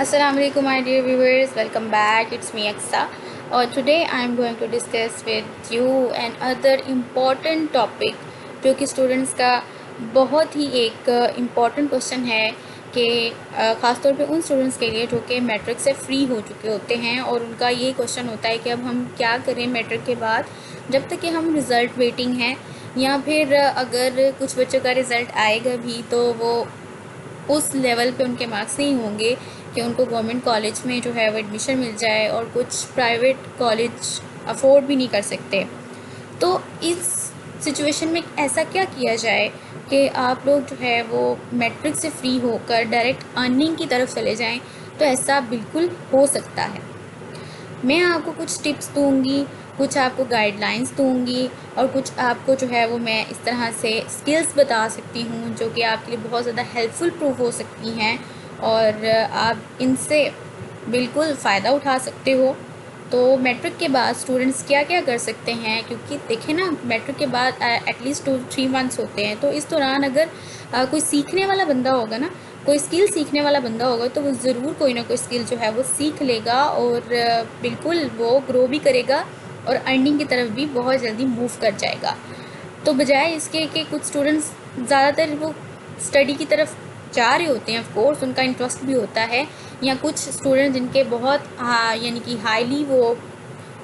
Assalamu alaikum my dear viewers, welcome back. It's me Aksa. Today I am going to discuss with you another important topic जो कि students का बहुत ही एक important question है कि ख़ासतौर पे उन स्टूडेंट्स के लिए जो कि मैट्रिक से फ्री हो चुके होते हैं और उनका ये क्वेश्चन होता है कि अब हम क्या करें मैट्रिक के बाद, जब तक कि हम रिज़ल्ट वेटिंग हैं, या फिर अगर कुछ बच्चों का रिज़ल्ट आएगा भी तो वो उस लेवल पे उनके मार्क्स नहीं होंगे कि उनको गवर्नमेंट कॉलेज में जो है वो एडमिशन मिल जाए, और कुछ प्राइवेट कॉलेज अफोर्ड भी नहीं कर सकते। तो इस सिचुएशन में ऐसा क्या किया जाए कि आप लोग जो है वो मैट्रिक से फ्री होकर डायरेक्ट अर्निंग की तरफ चले जाएं? तो ऐसा बिल्कुल हो सकता है। मैं आपको कुछ टिप्स दूंगी, कुछ आपको गाइडलाइंस दूंगी, और कुछ आपको जो है वो मैं इस तरह से स्किल्स बता सकती हूँ जो कि आपके लिए बहुत ज़्यादा हेल्पफुल प्रूफ हो सकती हैं, और आप इनसे बिल्कुल फ़ायदा उठा सकते हो। तो मैट्रिक के बाद स्टूडेंट्स क्या क्या कर सकते हैं, क्योंकि देखें ना, मैट्रिक के बाद एटलीस्ट 2-3 मंथ्स होते हैं। तो इस दौरान अगर कोई सीखने वाला बंदा होगा ना, कोई स्किल सीखने वाला बंदा होगा, तो वो ज़रूर कोई ना कोई स्किल जो है वो सीख लेगा, और बिल्कुल वो ग्रो भी करेगा और अर्निंग की तरफ भी बहुत जल्दी मूव कर जाएगा। तो बजाय इसके कि कुछ स्टूडेंट्स ज़्यादातर वो स्टडी की तरफ जा रहे होते हैं, ऑफ कोर्स उनका इंटरेस्ट भी होता है, या कुछ स्टूडेंट जिनके बहुत यानी कि हाईली वो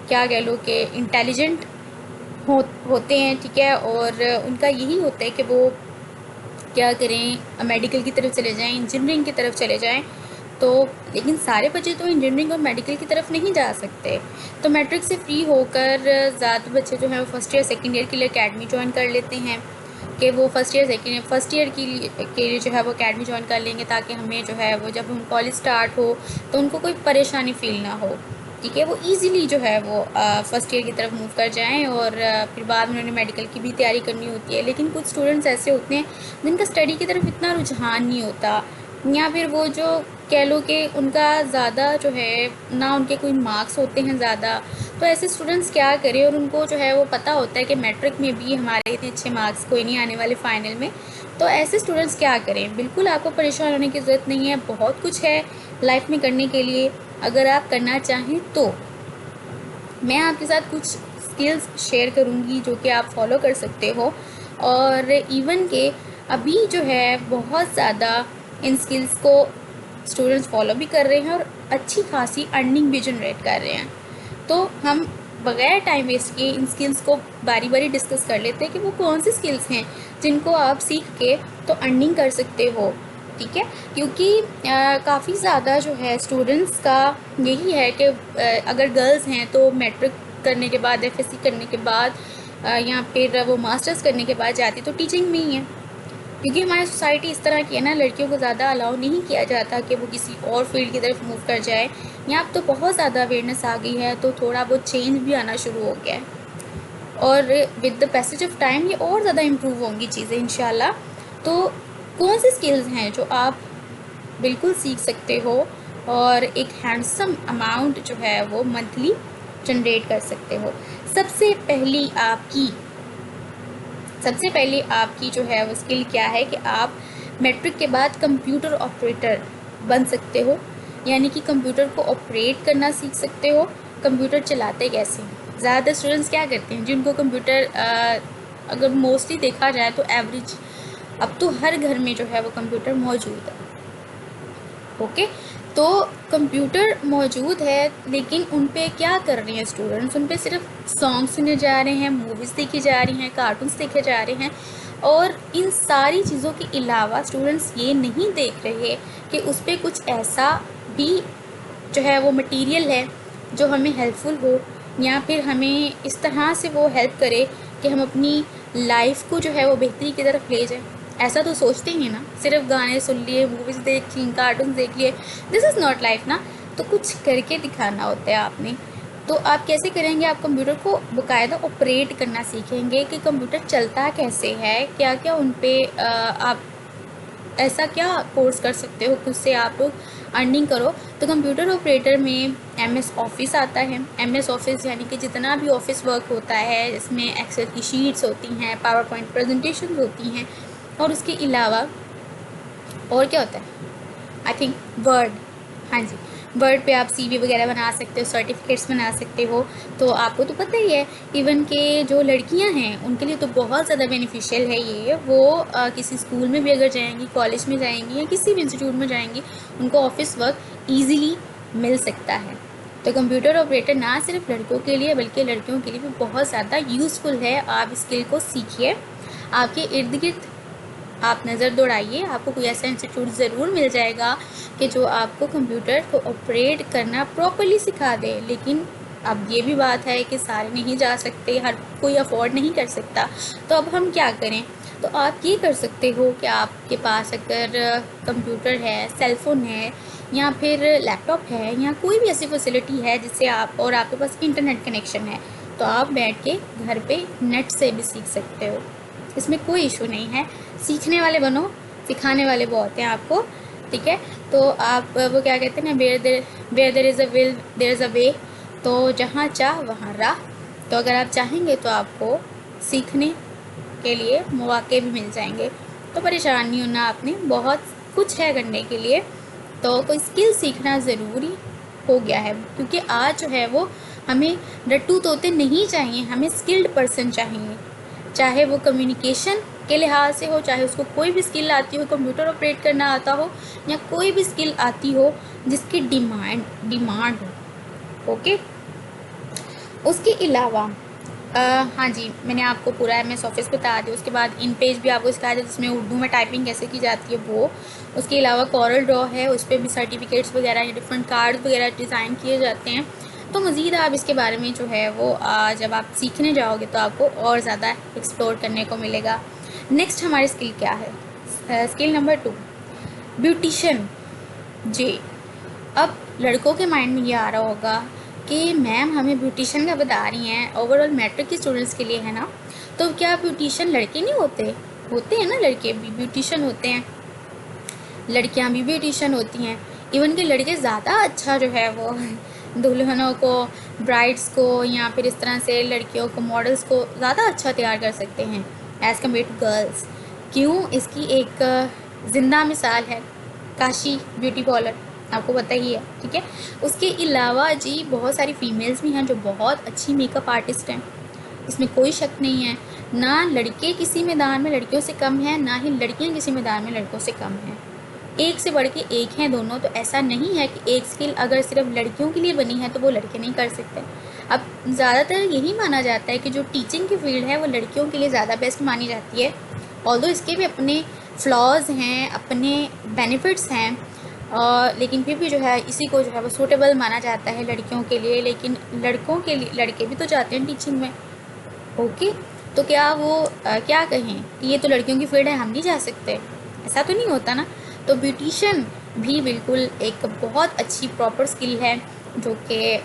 क्या कह लो कि इंटेलिजेंट होते हैं, ठीक है, और उनका यही होता है कि वो क्या करें, मेडिकल की तरफ चले जाएं, इंजीनियरिंग की तरफ चले जाएं। तो लेकिन सारे बच्चे तो इंजीनियरिंग और मेडिकल की तरफ नहीं जा सकते। तो मैट्रिक से फ्री होकर ज़्यादा बच्चे जो हैं वो फर्स्ट ईयर सेकेंड ईयर के लिए अकेडमी ज्वाइन कर लेते हैं, कि वो फर्स्ट ईयर के लिए जो है वो अकेडमी ज्वाइन कर लेंगे, ताकि हमें जो है वो जब हम कॉलेज स्टार्ट हो तो उनको कोई परेशानी फ़ील ना हो, ठीक है, वो इजीली जो है वो फर्स्ट ईयर की तरफ मूव कर जाएं, और फिर बाद में उन्होंने मेडिकल की भी तैयारी करनी होती है। लेकिन कुछ स्टूडेंट्स ऐसे होते हैं जिनका स्टडी की तरफ इतना रुझान नहीं होता, या फिर वो जो कह लो कि उनका ज़्यादा जो है ना, उनके कोई मार्क्स होते हैं ज़्यादा। तो ऐसे स्टूडेंट्स क्या करें, और उनको जो है वो पता होता है कि मैट्रिक में भी हमारे इतने अच्छे मार्क्स कोई नहीं आने वाले फाइनल में। तो ऐसे स्टूडेंट्स क्या करें? बिल्कुल आपको परेशान होने की ज़रूरत नहीं है, बहुत कुछ है लाइफ में करने के लिए अगर आप करना चाहें तो। मैं आपके साथ कुछ स्किल्स शेयर करूंगी जो कि आप फॉलो कर सकते हो, और इवन के अभी जो है बहुत ज़्यादा इन स्किल्स को स्टूडेंट्स फॉलो भी कर रहे हैं और अच्छी खासी अर्निंग भी जनरेट कर रहे हैं। तो हम बगैर टाइम वेस्ट किए इन स्किल्स को बारी बारी डिस्कस कर लेते हैं कि वो कौन सी स्किल्स हैं जिनको आप सीख के तो अर्निंग कर सकते हो, ठीक है। क्योंकि काफ़ी ज़्यादा जो है स्टूडेंट्स का यही है कि अगर गर्ल्स हैं तो मैट्रिक करने के बाद, एफएससी करने के बाद, या फिर वो मास्टर्स करने के बाद जाती तो टीचिंग में ही है। क्योंकि हमारी सोसाइटी इस तरह की है ना, लड़कियों को ज़्यादा अलाउ नहीं किया जाता कि वो किसी और फील्ड की तरफ मूव कर जाए। यहाँ अब तो बहुत ज़्यादा अवेयरनेस आ गई है, तो थोड़ा बहुत चेंज भी आना शुरू हो गया है, और with the passage of time ये और ज़्यादा इम्प्रूव होंगी चीज़ें इंशाल्लाह। तो कौन सी स्किल्स हैं जो आप बिल्कुल सीख सकते हो और एक हैंडसम अमाउंट जो है वो मंथली जनरेट कर सकते हो? सबसे पहले आपकी जो है वो स्किल क्या है कि आप मैट्रिक के बाद कंप्यूटर ऑपरेटर बन सकते हो, यानी कि कंप्यूटर को ऑपरेट करना सीख सकते हो। कंप्यूटर चलाते कैसे हैं? ज़्यादातर स्टूडेंट्स क्या करते हैं, जिनको कंप्यूटर अगर मोस्टली देखा जाए तो एवरेज अब तो हर घर में जो है वो कंप्यूटर मौजूद है, ओके। तो कंप्यूटर मौजूद है, लेकिन उन पे क्या कर रहे हैं स्टूडेंट्स? उन पे सिर्फ सॉन्ग सुने जा रहे हैं, मूवीज़ देखी जा रही हैं, कार्टून्स देखे जा रहे हैं, और इन सारी चीज़ों के अलावा स्टूडेंट्स ये नहीं देख रहे कि उस पर कुछ ऐसा भी जो है वो मटेरियल है जो हमें हेल्पफुल हो, या फिर हमें इस तरह से वो हेल्प करे कि हम अपनी लाइफ को जो है वो बेहतरी की तरफ ले जाएं। ऐसा तो सोचते ही ना, सिर्फ गाने सुन लिए, मूवीज़ देख ली, कार्टून देख लिए, दिस इज़ नॉट लाइफ ना। तो कुछ करके दिखाना होता है आपने। तो आप कैसे करेंगे? आप कंप्यूटर को बाकायदा ऑपरेट करना सीखेंगे कि कंप्यूटर चलता कैसे है, क्या क्या उन पर आप ऐसा क्या कोर्स कर सकते हो कि उससे आप लोग अर्निंग करो। तो कंप्यूटर ऑपरेटर में एमएस ऑफिस आता है। एमएस ऑफिस यानी कि जितना भी ऑफिस वर्क होता है, इसमें एक्सेल की शीट्स होती हैं, पावर पॉइंट प्रेजेंटेशन होती हैं, और उसके अलावा और क्या होता है, आई थिंक वर्ड, हाँ जी, वर्ड पे आप सीवी वगैरह बना सकते हो, सर्टिफिकेट्स बना सकते हो। तो आपको तो पता ही है, इवन के जो लड़कियां हैं उनके लिए तो बहुत ज़्यादा बेनिफिशियल है ये। वो किसी स्कूल में भी अगर जाएंगी, कॉलेज में जाएंगी या किसी भी इंस्टीट्यूट में जाएंगी, उनको ऑफिस वर्क ईजीली मिल सकता है। तो कंप्यूटर ऑपरेटर ना सिर्फ लड़कों के लिए बल्कि लड़कियों के लिए भी बहुत ज़्यादा यूज़फुल है। आप स्किल को सीखिए, आपके इर्द गिर्द आप नज़र दौड़ाइए, आपको कोई ऐसा इंस्टीट्यूट ज़रूर मिल जाएगा कि जो आपको कंप्यूटर को ऑपरेट करना प्रॉपरली सिखा दे। लेकिन अब ये भी बात है कि सारे नहीं जा सकते, हर कोई अफोर्ड नहीं कर सकता। तो अब हम क्या करें? तो आप ये कर सकते हो कि आपके पास अगर कंप्यूटर है, सेलफोन है या फिर लैपटॉप है या कोई भी ऐसी फैसिलिटी है जिससे आप, और आपके पास इंटरनेट कनेक्शन है, तो आप बैठ के घर पे नेट से भी सीख सकते हो। इसमें कोई इशू नहीं है। सीखने वाले बनो, सिखाने वाले बहुत हैं आपको, ठीक है। तो आप वो क्या कहते हैं ना, where there is a will there is a way. तो जहाँ चाह वहाँ राह। तो अगर आप चाहेंगे तो आपको सीखने के लिए मौके भी मिल जाएंगे। तो परेशान नहीं होना आपने, बहुत कुछ है करने के लिए। तो कोई स्किल सीखना ज़रूरी हो गया है, क्योंकि आज जो है वो हमें रट्टू तोते नहीं चाहिए, हमें स्किल्ड पर्सन चाहिए। चाहे वो कम्युनिकेशन के लिहाज से हो, चाहे उसको कोई भी स्किल आती हो, कंप्यूटर ऑपरेट करना आता हो या कोई भी स्किल आती हो जिसकी डिमांड हो। ओके। उसके अलावा हाँ जी, मैंने आपको पूरा एमएस ऑफिस बता दिया। उसके बाद इन पेज भी आपको सिखाया जाए जिसमें उर्दू में टाइपिंग कैसे की जाती है वो। उसके अलावा कॉरल ड्रॉ है, उस पर भी सर्टिफिकेट्स वगैरह या डिफरेंट कार्ड्स वगैरह डिज़ाइन किए जाते हैं। तो मज़ीद आप इसके बारे में जो है वो जब आप सीखने जाओगे तो आपको और ज़्यादा एक्सप्लोर करने को मिलेगा। नेक्स्ट हमारी स्किल क्या है? Skill number 2, beautician. जी, अब लड़कों के माइंड में ये आ रहा होगा कि मैम हमें ब्यूटिशन का बता रही हैं, ओवरऑल मैट्रिक के स्टूडेंट्स के लिए है ना, तो क्या ब्यूटिशन लड़के नहीं होते? होते हैं ना, लड़के भी ब्यूटिशन होते हैं, लड़कियां भी ब्यूटिशन होती हैं। इवन के लड़के ज़्यादा अच्छा जो है वो दुल्हनों को, ब्राइड्स को या फिर इस तरह से लड़कियों को, मॉडल्स को ज़्यादा अच्छा तैयार कर सकते हैं एज़ कम्पेयर टू गर्ल्स। क्यों? इसकी एक ज़िंदा मिसाल है काशी ब्यूटी पार्लर, आपको पता ही है, ठीक है। उसके अलावा जी बहुत सारी फीमेल्स भी हैं जो बहुत अच्छी मेकअप आर्टिस्ट हैं, इसमें कोई शक नहीं है। ना लड़के किसी मैदान में लड़कियों से कम हैं, ना ही लड़कियां किसी मैदान में लड़कों से कम हैं। एक से बढ़ के एक हैं दोनों। तो ऐसा नहीं है कि एक स्किल अगर सिर्फ लड़कियों के लिए बनी है तो वो लड़के नहीं कर सकते। अब ज़्यादातर यही माना जाता है कि जो टीचिंग की फील्ड है वो लड़कियों के लिए ज़्यादा बेस्ट मानी जाती है, ऑल्दो इसके भी अपने फ्लॉज हैं, अपने बेनिफिट्स हैं, और लेकिन फिर भी जो है इसी को जो है वो सूटेबल माना जाता है लड़कियों के लिए। लेकिन लड़कों के लिए, लड़के भी तो जाते हैं टीचिंग में। ओके। तो क्या वो क्या कहें कि ये तो लड़कियों की फील्ड है, हम नहीं जा सकते? ऐसा तो नहीं होता ना। तो ब्यूटिशियन भी बिल्कुल एक बहुत अच्छी प्रॉपर स्किल है, जो कि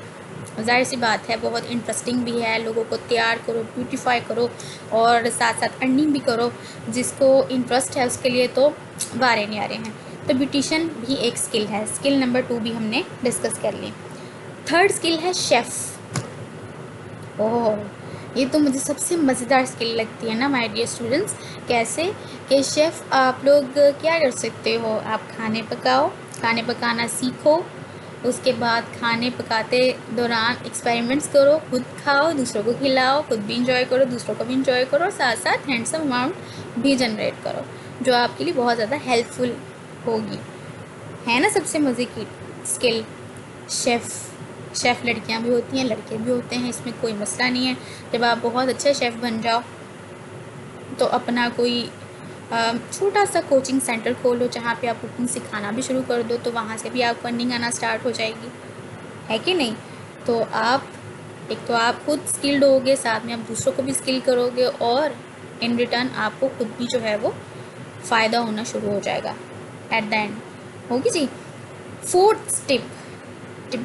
ज़ाहिर सी बात है बहुत इंटरेस्टिंग भी है। लोगों को तैयार करो, ब्यूटीफाई करो और साथ साथ अर्निंग भी करो। जिसको इंटरेस्ट है उसके लिए तो वारे नहीं आ रहे हैं। तो ब्यूटिशियन भी एक स्किल है। स्किल नंबर 2 भी हमने डिस्कस कर ली। थर्ड स्किल है शेफ़। ओह, ये तो मुझे सबसे मज़ेदार स्किल लगती है ना माय डियर स्टूडेंट्स। कैसे कि शेफ़ आप लोग क्या कर सकते हो, आप खाने पकाओ, खाने पकाना सीखो। उसके बाद खाने पकाते दौरान एक्सपेरिमेंट्स करो, खुद खाओ, दूसरों को खिलाओ, खुद भी इंजॉय करो, दूसरों को भी इंजॉय करो, और साथ साथ हैंडसम अमाउंट भी जनरेट करो, जो आपके लिए बहुत ज़्यादा हेल्पफुल होगी। है ना सबसे मज़े की स्किल शेफ़ लड़कियां भी होती हैं, लड़के भी होते हैं, इसमें कोई मसला नहीं है। जब आप बहुत अच्छा शेफ़ बन जाओ तो अपना कोई छोटा सा कोचिंग सेंटर खोलो जहाँ पे आप कुकिंग सिखाना भी शुरू कर दो, तो वहाँ से भी आपको अर्निंग आना स्टार्ट हो जाएगी, है कि नहीं। तो आप एक तो आप खुद स्किल्ड होगे, साथ में आप दूसरों को भी स्किल करोगे, और इन रिटर्न आपको खुद भी जो है वो फ़ायदा होना शुरू हो जाएगा एट द एंड, होगी जी। Fourth tip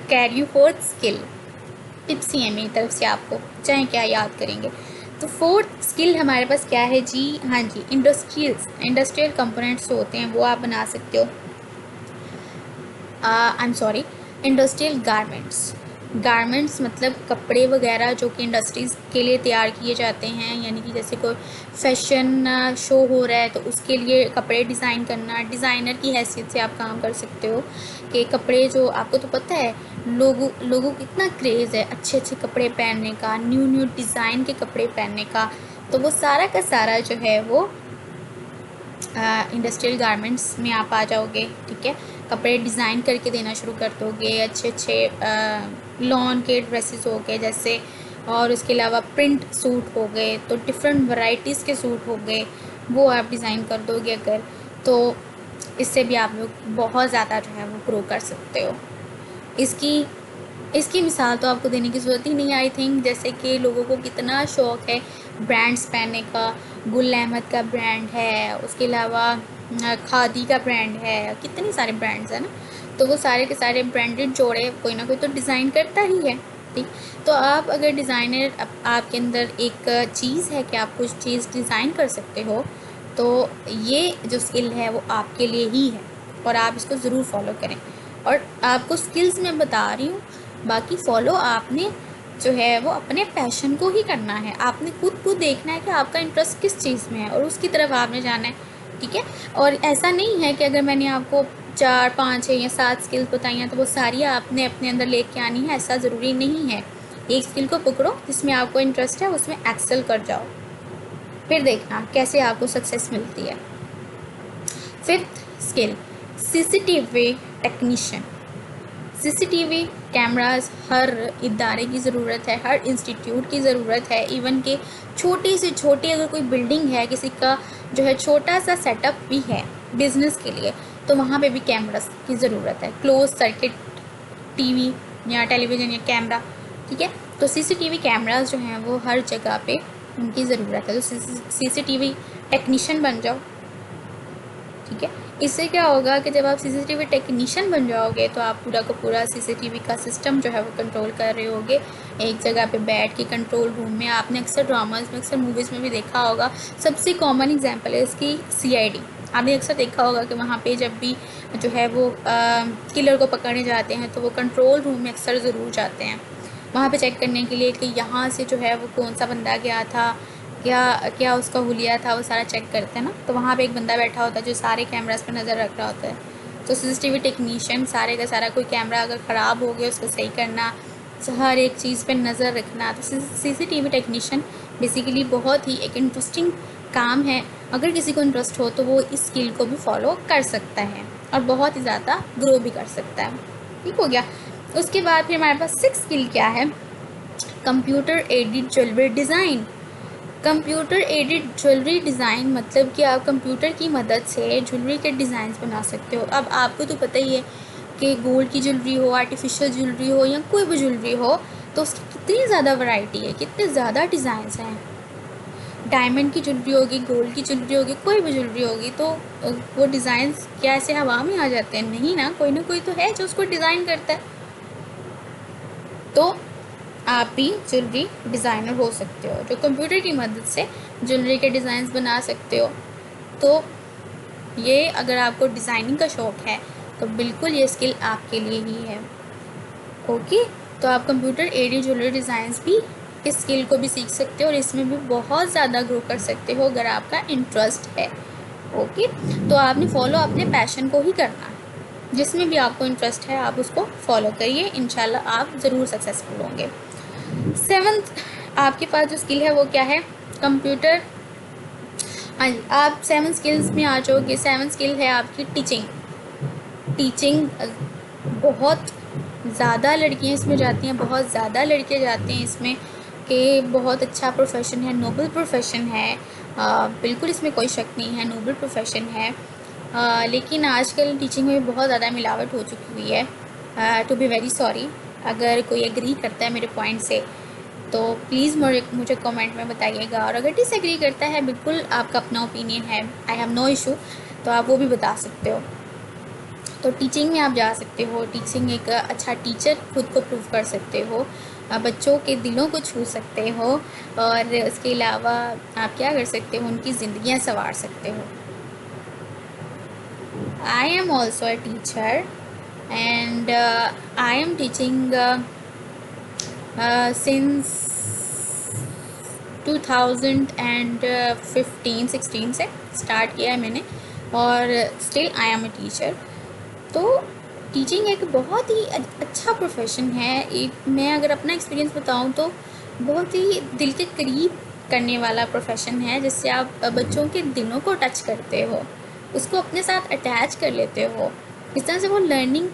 carry fourth skill, tips ही है मेरी तरफ से, आपको चाहे क्या याद करेंगे। तो फोर्थ स्किल हमारे पास क्या है जी? हाँ जी, इंडस्ट्रियल कंपोनेंट्स होते हैं वो आप बना सकते हो। I am sorry, industrial garments. Garments मतलब कपड़े वगैरह जो कि इंडस्ट्रीज़ के लिए तैयार किए जाते हैं, यानी कि जैसे कोई फैशन शो हो रहा है तो उसके लिए कपड़े डिज़ाइन करना, डिज़ाइनर की हैसियत से आप काम कर सकते हो कि कपड़े जो आपको तो पता है लोगों को कितना क्रेज़ है अच्छे अच्छे कपड़े पहनने का, न्यू न्यू डिज़ाइन के कपड़े पहनने का, तो वो सारा का सारा जो है वो इंडस्ट्रियल गारमेंट्स में आप आ जाओगे। ठीक है, कपड़े डिज़ाइन करके देना शुरू कर दोगे, अच्छे अच्छे लॉन के ड्रेसेस हो गए जैसे, और उसके अलावा प्रिंट सूट हो गए, तो डिफरेंट वैरायटीज़ के सूट हो गए, वो आप डिज़ाइन कर दोगे अगर, तो इससे भी आप लोग बहुत ज़्यादा जो है वो ग्रो कर सकते हो। इसकी इसकी मिसाल तो आपको देने की ज़रूरत ही नहीं, आई थिंक। जैसे कि लोगों को कितना शौक़ है ब्रांड्स पहनने का, गुल अहमद का ब्रांड है, उसके अलावा खादी का ब्रांड है, कितने सारे ब्रांड्स हैं ना, तो वो सारे के सारे ब्रांडेड जोड़े कोई ना कोई तो डिज़ाइन करता ही है। ठीक, तो आप अगर डिज़ाइनर, आपके अंदर एक चीज़ है कि आप कुछ चीज़ डिज़ाइन कर सकते हो, तो ये जो स्किल है वो आपके लिए ही है और आप इसको ज़रूर फॉलो करें। और आपको स्किल्स मैं बता रही हूँ, बाकी फॉलो आपने जो है वो अपने पैशन को ही करना है। आपने खुद को देखना है कि आपका इंटरेस्ट किस चीज़ में है और उसकी तरफ आपने जाना है। ठीक है, और ऐसा नहीं है कि अगर मैंने आपको 4, 5, 6 या 7 स्किल्स बताई हैं तो वो सारी आपने अपने अंदर लेके आनी है, ऐसा ज़रूरी नहीं है। एक स्किल को पकड़ो जिसमें आपको इंटरेस्ट है, उसमें एक्सेल कर जाओ, फिर देखना कैसे आपको सक्सेस मिलती है। Fifth skill, CCTV technician. CCTV cameras हर इदारे की ज़रूरत है, हर इंस्टीट्यूट की ज़रूरत है। इवन कि छोटी से छोटी अगर कोई बिल्डिंग है, किसी का जो है छोटा सा सेटअप भी है बिज़नेस के लिए, तो वहाँ पे भी कैमरास की ज़रूरत है, क्लोज सर्किट टीवी या टेलीविज़न या कैमरा। ठीक है, तो सीसीटीवी कैमरास जो हैं वो हर जगह पे उनकी ज़रूरत है, तो सीसीटीवी टेक्नीशियन बन जाओ। ठीक है, इससे क्या होगा कि जब आप सीसीटीवी टेक्नीशियन बन जाओगे तो आप पूरा का पूरा सीसीटीवी का सिस्टम जो है वो कंट्रोल कर रहे होगे एक जगह पे बैठ के कंट्रोल रूम में। आपने अक्सर ड्रामाज में, अक्सर मूवीज़ में भी देखा होगा, सबसे कॉमन एग्जांपल है इसकी सीआईडी। आपने अक्सर देखा होगा कि वहाँ पे जब भी जो है वो किलर को पकड़ने जाते हैं तो वो कंट्रोल रूम में अक्सर ज़रूर जाते हैं, वहाँ पे चेक करने के लिए कि यहाँ से जो है वो कौन सा बंदा गया था, क्या क्या उसका हुलिया था, वो सारा चेक करते हैं ना। तो वहाँ पे एक बंदा बैठा होता है जो सारे कैमरास पर नज़र रख रहा होता है। तो सीसीटीवी टेक्नीशियन सारे का सारा, कोई कैमरा अगर ख़राब हो गया उसको सही करना, हर एक चीज़ पे नज़र रखना। तो सीसीटीवी टेक्नीशियन बेसिकली बहुत ही एक इंटरेस्टिंग काम है। अगर किसी को इंटरेस्ट हो तो वो इस स्किल को भी फॉलो कर सकता है और बहुत ही ज़्यादा ग्रो भी कर सकता है। ठीक हो गया। उसके बाद फिर हमारे पास 6th स्किल क्या है, computer aided jewellery design. Computer aided jewellery design मतलब कि आप कंप्यूटर की मदद से ज्वेलरी के डिज़ाइंस बना सकते हो। अब आपको तो पता ही है कि गोल्ड की ज्वेलरी हो, आर्टिफिशियल ज्वेलरी हो या कोई भी ज्वेलरी हो, तो उसकी कितनी ज़्यादा वैरायटी है, कितने ज़्यादा डिज़ाइंस हैं। डायमंड की ज्वेलरी होगी, गोल्ड की ज्वेलरी होगी, कोई भी ज्वेलरी होगी, तो वो डिज़ाइंस क्या ऐसे हवा में आ जाते हैं? नहीं ना, कोई तो है जो उसको डिज़ाइन करता है। तो आप भी ज्वेलरी डिज़ाइनर हो सकते हो जो कंप्यूटर की मदद से ज्वेलरी के डिज़ाइंस बना सकते हो। तो ये अगर आपको डिज़ाइनिंग का शौक़ है तो बिल्कुल ये स्किल आपके लिए ही है। ओके, तो आप कंप्यूटर एडेड ज्वेलरी डिज़ाइंस भी, इस स्किल को भी सीख सकते हो और इसमें भी बहुत ज़्यादा ग्रो कर सकते हो अगर आपका इंटरेस्ट है। ओके, तो आपने फॉलो अपने पैशन को ही करना है, जिसमें भी आपको इंटरेस्ट है आप उसको फॉलो करिए, इंशाल्लाह आप ज़रूर सक्सेसफुल होंगे। 7th आपके पास जो स्किल है वो क्या है, कंप्यूटर। हाँ जी, आप 7 स्किल्स में आ जाओगे। 7 स्किल है आपकी टीचिंग। टीचिंग बहुत ज़्यादा लड़कियाँ इसमें जाती हैं, बहुत ज़्यादा लड़के जाते हैं इसमें, कि बहुत अच्छा प्रोफेशन है, नोबल प्रोफेशन है। बिल्कुल इसमें कोई शक नहीं है, नोबल प्रोफेशन है। लेकिन आजकल टीचिंग में बहुत ज़्यादा मिलावट हो चुकी हुई है। टू बी वेरी सॉरी, अगर कोई एग्री करता है मेरे पॉइंट से तो प्लीज़ मुझे कमेंट में बताइएगा, और अगर डिसएग्री करता है, बिल्कुल आपका अपना ओपिनियन है, आई हैव नो इशू, तो आप वो भी बता सकते हो। तो टीचिंग में आप जा सकते हो, टीचिंग एक अच्छा टीचर खुद को प्रूव कर सकते हो, बच्चों के दिलों को छू सकते हो, और उसके अलावा आप क्या कर सकते हो, उनकी ज़िंदगियाँ संवार सकते हो। I am also a teacher and I am teaching since 2015-16 से स्टार्ट किया है मैंने, और still I am a teacher. तो टीचिंग एक बहुत ही अच्छा प्रोफेशन है। एक मैं अगर अपना एक्सपीरियंस बताऊं तो बहुत ही दिल के करीब करने वाला प्रोफेशन है, जिससे आप बच्चों के दिलों को टच करते हो, उसको अपने साथ अटैच कर लेते हो। इस तरह से वो लर्निंग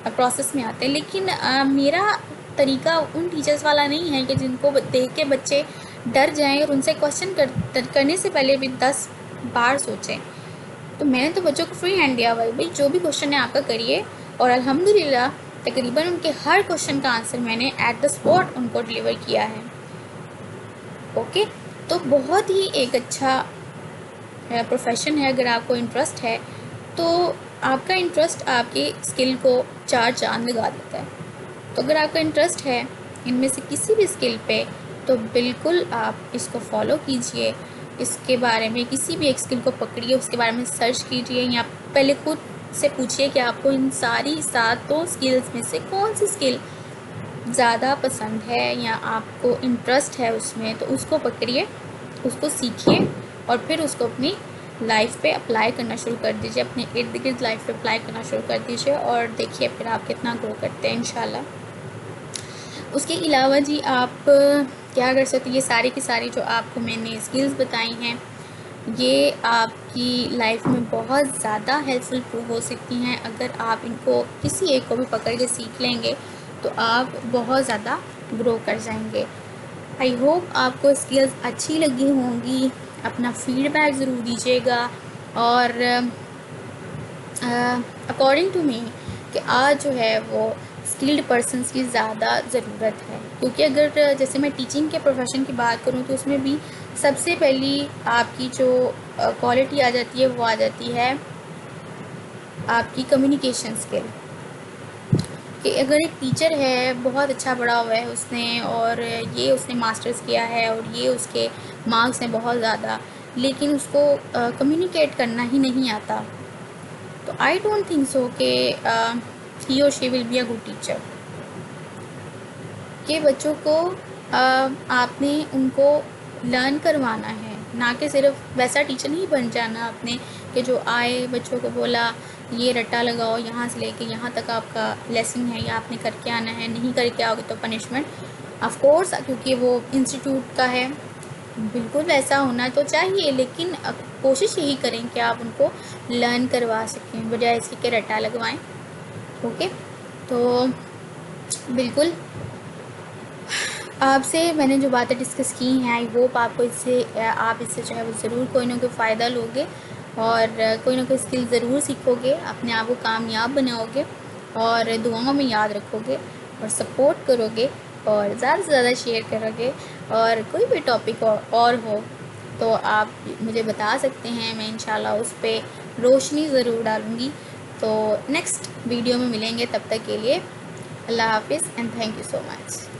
प्रोसेस में आते हैं। लेकिन मेरा तरीका उन टीचर्स वाला नहीं है कि जिनको देख के बच्चे डर जाएं और उनसे क्वेश्चन करने से पहले भी 10 बार सोचें। तो मैंने तो बच्चों को फ्री हैंड दिया हुआ है, भाई जो भी क्वेश्चन है आपका करिए, और अल्हम्दुलिल्लाह तकरीबन उनके हर क्वेश्चन का आंसर मैंने एट द स्पॉट उनको डिलीवर किया है। ओके, तो बहुत ही एक अच्छा प्रोफेशन है। अगर आपको इंटरेस्ट है तो आपका इंटरेस्ट आपकी स्किल को 4 चांद लगा देता है। तो अगर आपका इंटरेस्ट है इनमें से किसी भी स्किल पे, तो बिल्कुल आप इसको फॉलो कीजिए। इसके बारे में किसी भी एक स्किल को पकड़िए, उसके बारे में सर्च कीजिए, या पहले खुद से पूछिए कि आपको इन सारी 7 स्किल्स में से कौन सी स्किल ज़्यादा पसंद है या आपको इंटरेस्ट है उसमें, तो उसको पकड़िए, उसको सीखिए, और फिर उसको अपनी लाइफ पे अप्लाई करना शुरू कर दीजिए, अपने इर्द गिर्द लाइफ पे अप्लाई करना शुरू कर दीजिए, और देखिए फिर आप कितना ग्रो करते हैं इंशाल्लाह। उसके अलावा जी आप क्या कर सकते हैं, ये सारी की सारी जो आपको मैंने स्किल्स बताई हैं, ये आपकी लाइफ में बहुत ज़्यादा हेल्पफुल प्रूव हो सकती हैं। अगर आप इनको किसी एक को भी पकड़ के सीख लेंगे तो आप बहुत ज़्यादा ग्रो कर जाएंगे। आई होप आपको स्किल्स अच्छी लगी होंगी। अपना फीडबैक ज़रूर दीजिएगा, और अकॉर्डिंग टू मी कि आज जो है वो स्किल्ड पर्सनस की ज़्यादा ज़रूरत है, क्योंकि अगर जैसे मैं टीचिंग के प्रोफेशन की बात करूँ तो उसमें भी सबसे पहली आपकी जो क्वालिटी आ जाती है वो आ जाती है आपकी कम्युनिकेशन स्किल। कि अगर एक टीचर है, बहुत अच्छा पढ़ा हुआ है उसने, और ये उसने मास्टर्स किया है और ये उसके मार्क्स हैं बहुत ज़्यादा, लेकिन उसको कम्युनिकेट करना ही नहीं आता, तो आई डोंट थिंक सो कि ही और she will be a good teacher. कि बच्चों को आपने उनको लर्न करवाना है, ना कि सिर्फ वैसा टीचर नहीं बन जाना आपने कि जो आए बच्चों को बोला ये रट्टा लगाओ यहाँ से लेके यहाँ तक आपका लेसन है या आपने करके आना है, नहीं करके आओगे तो पनिशमेंट। ऑफ कोर्स क्योंकि वो इंस्टीट्यूट का है, बिल्कुल वैसा होना तो चाहिए, लेकिन कोशिश यही करें कि आप उनको लर्न करवा सकें बजाय इसके कि रट्टा लगवाएं। ओके, तो बिल्कुल आपसे मैंने जो बातें डिस्कस की हैं, आई होप आपको आप इससे जो है वो ज़रूर कोई ना कोई फ़ायदा लोगे, और कोई ना कोई स्किल ज़रूर सीखोगे, अपने आप को कामयाब बनाओगे, और दुआओं में याद रखोगे, और सपोर्ट करोगे, और ज़्यादा से ज़्यादा शेयर करोगे। और कोई भी टॉपिक और हो तो आप मुझे बता सकते हैं, मैं इंशाल्लाह उस पर रोशनी ज़रूर डालूँगी। तो नेक्स्ट वीडियो में मिलेंगे, तब तक के लिए अल्लाह हाफिज़ and thank you so much.